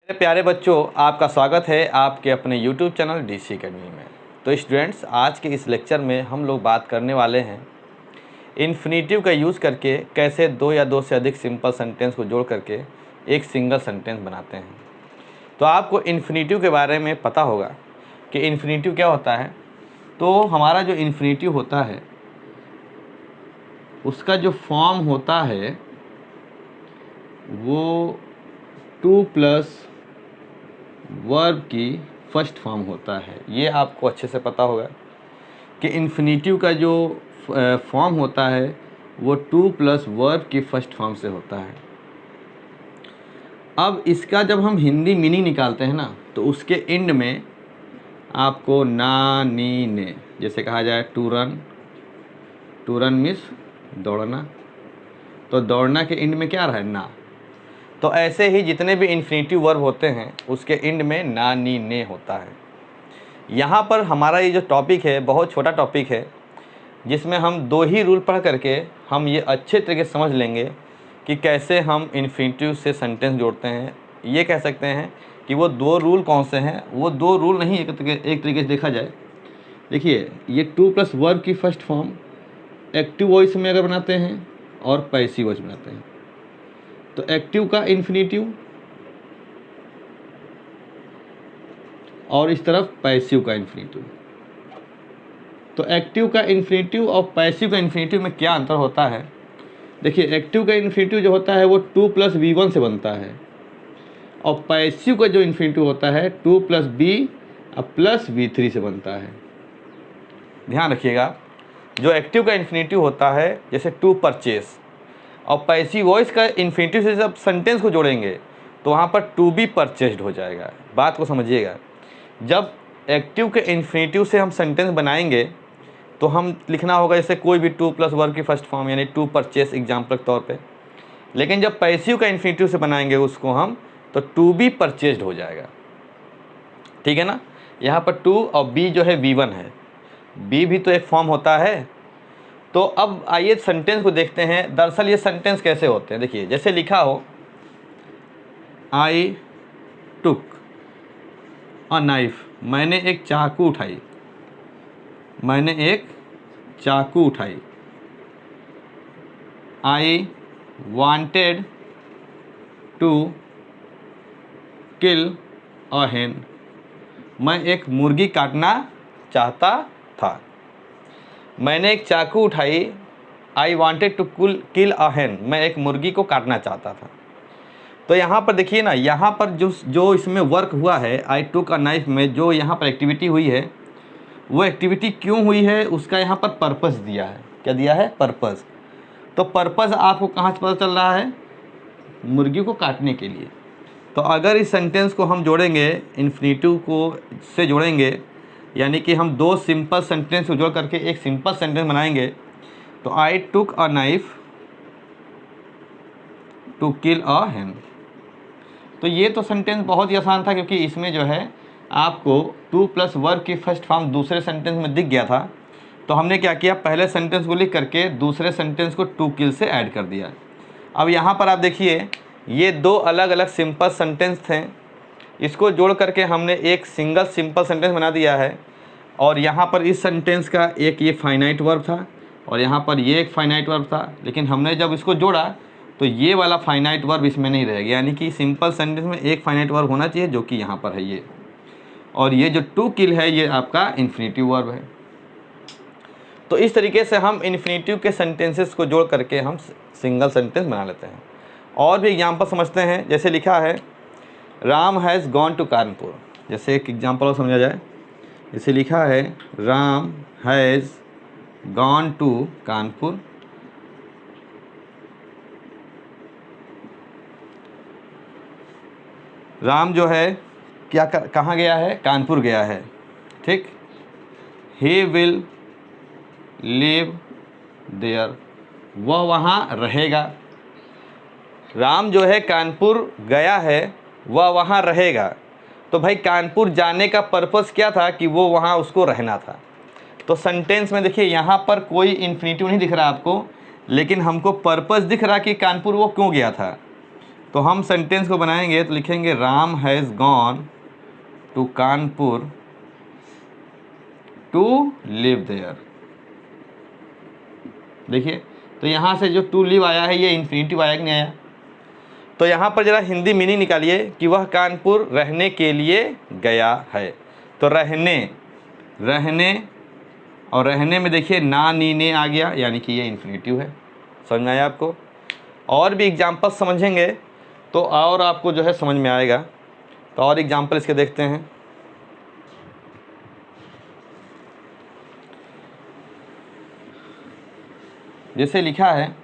मेरे प्यारे बच्चों, आपका स्वागत है आपके अपने YouTube चैनल DC अकेडमी में। तो स्टूडेंट्स, आज के इस लेक्चर में हम लोग बात करने वाले हैं इन्फिनेटिव का यूज़ करके कैसे दो या दो से अधिक सिंपल सेंटेंस को जोड़ करके एक सिंगल सेंटेंस बनाते हैं। तो आपको इन्फिनेटिव के बारे में पता होगा कि इन्फिनेटिव क्या होता है। तो हमारा जो इन्फिनेटिव होता है उसका जो फॉर्म होता है वो 2 प्लस वर्ब की फर्स्ट फॉर्म होता है। ये आपको अच्छे से पता होगा कि इन्फिनेटिव का जो फॉर्म होता है वो 2 प्लस वर्ब की फर्स्ट फॉर्म से होता है। अब इसका जब हम हिंदी मीनिंग निकालते हैं ना, तो उसके एंड में आपको ना नी ने, जैसे कहा जाए टू रन मीन्स दौड़ना, तो दौड़ना के एंड में क्या रहा है? ना। तो ऐसे ही जितने भी इन्फिनेटिव वर्ब होते हैं उसके एंड में ना नी ने होता है। यहाँ पर हमारा ये जो टॉपिक है बहुत छोटा टॉपिक है, जिसमें हम दो ही रूल पढ़ करके हम ये अच्छे तरीके से समझ लेंगे कि कैसे हम इन्फिनेटिव से सेंटेंस जोड़ते हैं। ये कह सकते हैं कि वो दो रूल कौन से हैं। वो दो रूल नहीं, एक तरीके से देखा जाए। देखिए, ये 2 प्लस वर्ब की फर्स्ट फॉर्म एक्टिव वॉइस में अगर बनाते हैं और पैसिव वॉइस बनाते हैं, तो एक्टिव का इन्फिनेटिव और इस तरफ पैसिव का इन्फिनेटिव। तो एक्टिव का इन्फिनेटिव और पैसिव का इन्फिनेटिव में क्या अंतर होता है? देखिए, एक्टिव का इन्फिनेटिव जो होता है वो 2 प्लस V1 से बनता है, और पैसिव का जो इन्फिनेटिव होता है 2 प्लस B प्लस V3 से बनता है। ध्यान रखिएगा, जो एक्टिव का इन्फिनेटिव होता है जैसे टू परचेस, और पैसिव वॉइस का इन्फिनेटिव से जब सेंटेंस को जोड़ेंगे तो वहाँ पर टू बी परचेस्ड हो जाएगा। बात को समझिएगा, जब एक्टिव के इन्फिनेटिव से हम सेंटेंस बनाएंगे तो हम लिखना होगा जैसे कोई भी 2 प्लस वर्ब की फर्स्ट फॉर्म, यानी टू परचेस एग्जाम्पल के तौर पे। लेकिन जब पैसिव का इन्फिनेटिव से बनाएंगे उसको हम, तो टू बी परचेस्ड हो जाएगा। ठीक है ना। यहाँ पर टू और बी जो है V1 है, बी भी तो एक फॉर्म होता है। तो अब आइए सेंटेंस को देखते हैं। दरअसल ये सेंटेंस कैसे होते हैं, देखिए जैसे लिखा हो आई टुक अ नाइफ, मैंने एक चाकू उठाई, मैंने एक चाकू उठाई। आई वांटेड टू किल अ हेन, मैं एक मुर्गी काटना चाहता था। मैंने एक चाकू उठाई, आई वांटेड टू किल अ हेन, मैं एक मुर्गी को काटना चाहता था। तो यहाँ पर देखिए ना, यहाँ पर जो इसमें वर्क हुआ है आई टुक अ नाइफ में, जो यहाँ पर एक्टिविटी हुई है, वो एक्टिविटी क्यों हुई है उसका यहाँ पर पर्पस दिया है। क्या दिया है? पर्पस। तो पर्पस आपको कहाँ से पता चल रहा है? मुर्गी को काटने के लिए। तो अगर इस सेंटेंस को हम जोड़ेंगे, इन्फिनेटिव को से जोड़ेंगे, यानी कि हम दो सिंपल सेंटेंस को जोड़ करके एक सिंपल सेंटेंस बनाएंगे, तो आई टुक अ नाइफ टू किल अ हेन। तो ये तो सेंटेंस बहुत ही आसान था, क्योंकि इसमें जो है आपको 2 प्लस वर्ब की फर्स्ट फॉर्म दूसरे सेंटेंस में दिख गया था। तो हमने क्या किया, पहले सेंटेंस को लिख करके दूसरे सेंटेंस को टू किल से ऐड कर दिया। अब यहाँ पर आप देखिए, ये दो अलग अलग सिंपल सेंटेंस थे, इसको जोड़ करके हमने एक सिंगल सिंपल सेंटेंस बना दिया है। और यहाँ पर इस सेंटेंस का एक ये फाइनाइट वर्ब था और यहाँ पर ये एक फाइनाइट वर्ब था, लेकिन हमने जब इसको जोड़ा तो ये वाला फाइनाइट वर्ब इसमें नहीं रहेगा। यानी कि सिंपल सेंटेंस में एक फाइनाइट वर्ब होना चाहिए, जो कि यहाँ पर है ये, और ये जो टू किल है ये आपका इन्फिनेटिव वर्ब है। तो इस तरीके से हम इन्फिनेटिव के सेंटेंसेस को जोड़ करके हम सिंगल सेंटेंस बना लेते हैं। और भी एग्जाम्पल समझते हैं। जैसे लिखा है Ram has gone to Kanpur, जैसे एक एग्जाम्पल और समझा जाए। जैसे लिखा है Ram has gone to Kanpur, Ram जो है क्या कहाँ गया है? कानपुर गया है। ठीक। ही विल लिव देयर, वह वहाँ रहेगा। राम जो है कानपुर गया है, वह वहाँ रहेगा। तो भाई कानपुर जाने का पर्पस क्या था? कि वो वहाँ उसको रहना था। तो सेंटेंस में देखिए यहाँ पर कोई इन्फिनेटिव नहीं दिख रहा आपको, लेकिन हमको पर्पस दिख रहा कि कानपुर वो क्यों गया था। तो हम सेंटेंस को बनाएंगे तो लिखेंगे Ram has gone to Kanpur to live there. देखिए, तो यहाँ से जो टू लिव आया है ये इन्फिनिटिव आया कि नहीं आया। तो यहाँ पर ज़रा हिंदी मीनिंग निकालिए कि वह कानपुर रहने के लिए गया है। तो रहने और रहने में देखिए ना नी ने आ गया, यानी कि ये इन्फिनिटिव है। समझ में आया आपको। और भी एग्जाम्पल समझेंगे तो और आपको जो है समझ में आएगा। तो और एग्जाम्पल इसके देखते हैं। जैसे लिखा है,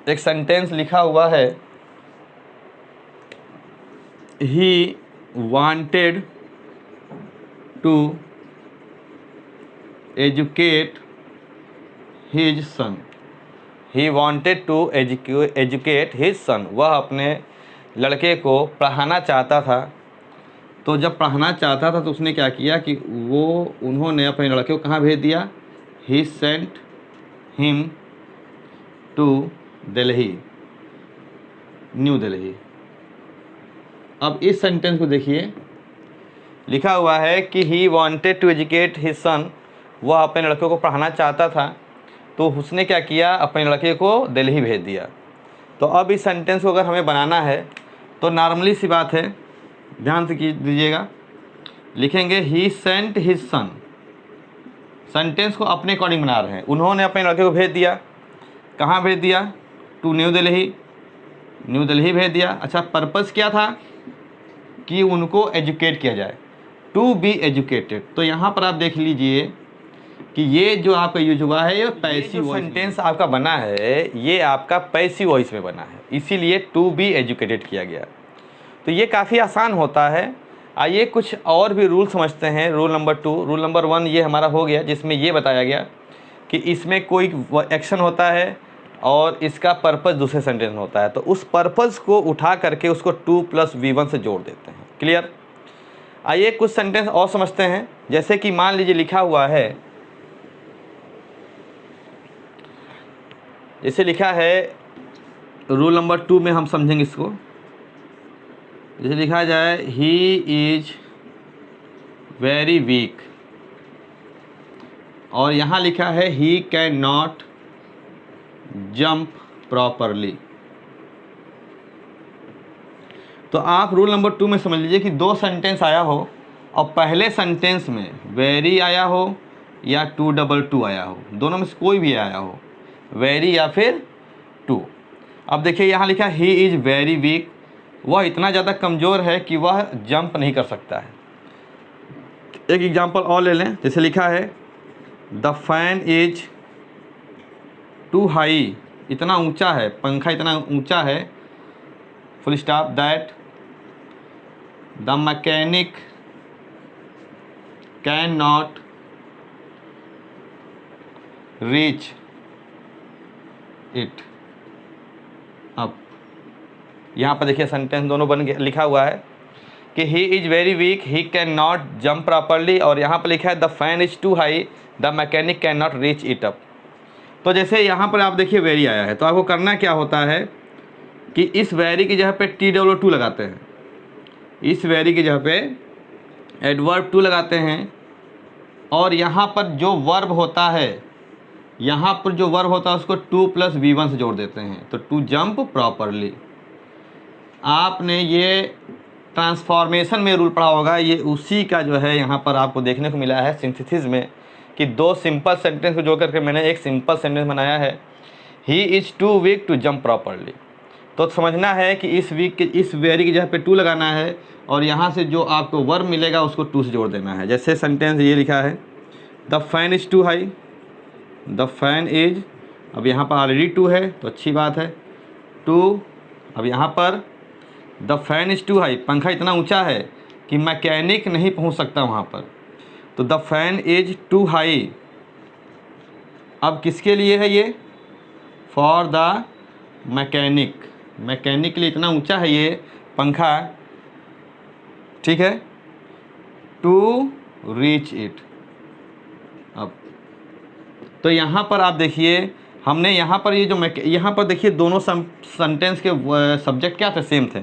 एक सेंटेंस लिखा हुआ है, he wanted to educate his son. He wanted to educate his son. वह अपने लड़के को पढ़ाना चाहता था। तो जब पढ़ाना चाहता था तो उसने क्या किया कि उन्होंने अपने लड़के को कहाँ भेज दिया। He sent him to Delhi, new Delhi. अब इस सेंटेंस को देखिए, लिखा हुआ है कि he wanted to educate his son. वह अपने लड़के को पढ़ाना चाहता था तो उसने क्या किया, अपने लड़के को दिल्ली भेज दिया। तो अब इस सेंटेंस को अगर हमें बनाना है तो नॉर्मली सी बात है, ध्यान से दीजिएगा। लिखेंगे ही सेंट हिज सन। सेंटेंस को अपने अकॉर्डिंग बना रहे हैं। उन्होंने अपने लड़के को भेज दिया, कहाँ भेज दिया, टू न्यू दिल्ली भेज दिया। अच्छा, पर्पस क्या था कि उनको एजुकेट किया जाए, टू बी एजुकेटेड। तो यहाँ पर आप देख लीजिए कि ये जो आपका यूज हुआ है ये पैसिव सेंटेंस आपका बना है, ये आपका पैसिव वॉइस में बना है, इसीलिए टू बी एजुकेटेड किया गया। तो ये काफ़ी आसान होता है। आइए कुछ और भी रूल समझते हैं। रूल नंबर 2, रूल नंबर 1 ये हमारा हो गया, जिसमें ये बताया गया कि इसमें कोई एक्शन होता है और इसका पर्पस दूसरे सेंटेंस में होता है, तो उस पर्पस को उठा करके उसको 2 + V1 से जोड़ देते हैं। क्लियर। आइए कुछ सेंटेंस और समझते हैं। जैसे कि मान लीजिए लिखा हुआ है, जैसे लिखा है रूल नंबर 2 में हम समझेंगे इसको। जैसे लिखा जाए ही इज वेरी वीक, और यहाँ लिखा है ही कैन नॉट जंप प्रॉपरली। तो आप रूल नंबर 2 में समझ लीजिए कि 2 सेंटेंस आया हो और पहले सेंटेंस में वेरी आया हो या 222 आया हो, दोनों में से कोई भी आया हो, वेरी या फिर 2। अब देखिए यहाँ लिखा ही इज़ वेरी वीक, वह इतना ज़्यादा कमज़ोर है कि वह जंप नहीं कर सकता है। एक एग्जांपल और ले लें। जैसे लिखा है the fan is too high, इतना ऊंचा है, पंखा इतना ऊंचा है, full stop, that the mechanic can not reach it. अब यहाँ पर देखिए सेंटेंस दोनों बन गया, लिखा हुआ है कि he is very weak, he can not jump properly, और यहाँ पर लिखा है the fan is too high, the mechanic can not reach it up. तो जैसे यहाँ पर आप देखिए वेरी आया है, तो आपको करना क्या होता है कि इस वेरी की जगह पे TW2 लगाते हैं। इस वेरी की जगह पे एडवर्ब टू लगाते हैं, और यहाँ पर जो वर्ब होता है, यहाँ पर जो वर्ब होता है उसको 2 + V1 से जोड़ देते हैं, तो टू जंप प्रॉपरली। आपने ये ट्रांसफॉर्मेशन में रूल पढ़ा होगा, ये उसी का जो है यहाँ पर आपको देखने को मिला है सिंथेसिस में, कि 2 सिंपल सेंटेंस को जोड़ करके मैंने एक सिंपल सेंटेंस बनाया है, he is too weak to jump properly. तो समझना है कि इस वीक के इस वेरी की जगह पे 2 लगाना है, और यहाँ से जो आपको वर्ब मिलेगा उसको 2 से जोड़ देना है। जैसे सेंटेंस ये लिखा है the fan is too high, the fan is, अब यहाँ पर ऑलरेडी 2 है तो अच्छी बात है, 2। अब यहाँ पर the fan is too high, पंखा इतना ऊंचा है कि मैकेनिक नहीं पहुँच सकता वहाँ पर, तो the fan is too high. अब किसके लिए है ये, फॉर द मैकेनिक, मैकेनिक के लिए इतना ऊंचा है ये पंखा, ठीक है, टू रीच इट। अब तो यहाँ पर आप देखिए हमने यहाँ पर ये जो यहाँ पर देखिए दोनों सेंटेंस के सब्जेक्ट क्या थे, सेम थे,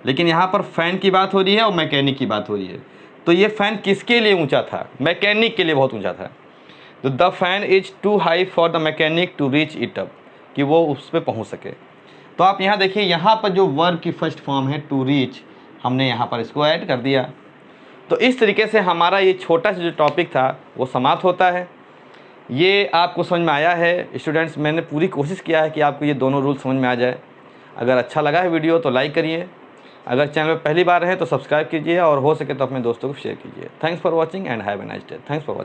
लेकिन यहाँ पर फ़ैन की बात हो रही है और मैकेनिक की बात हो रही है। तो ये फ़ैन किसके लिए ऊंचा था? मैकेनिक के लिए बहुत ऊंचा था। तो the fan is too high for the mechanic to reach it up, कि वो उस पर पहुँच सके। तो आप यहाँ देखिए, यहाँ पर जो वर्ब की फर्स्ट फॉर्म है टू रीच, हमने यहाँ पर इसको ऐड कर दिया। तो इस तरीके से हमारा ये छोटा सा जो टॉपिक था वो समाप्त होता है। ये आपको समझ में आया है स्टूडेंट्स? मैंने पूरी कोशिश किया है कि आपको ये दोनों रूल समझ में आ जाए। अगर अच्छा लगा है वीडियो तो लाइक करिए, अगर चैनल पर पहली बार है तो सब्सक्राइब कीजिए, और हो सके तो अपने दोस्तों को शेयर कीजिए। Thanks for watching and have a nice day. Thanks for watching.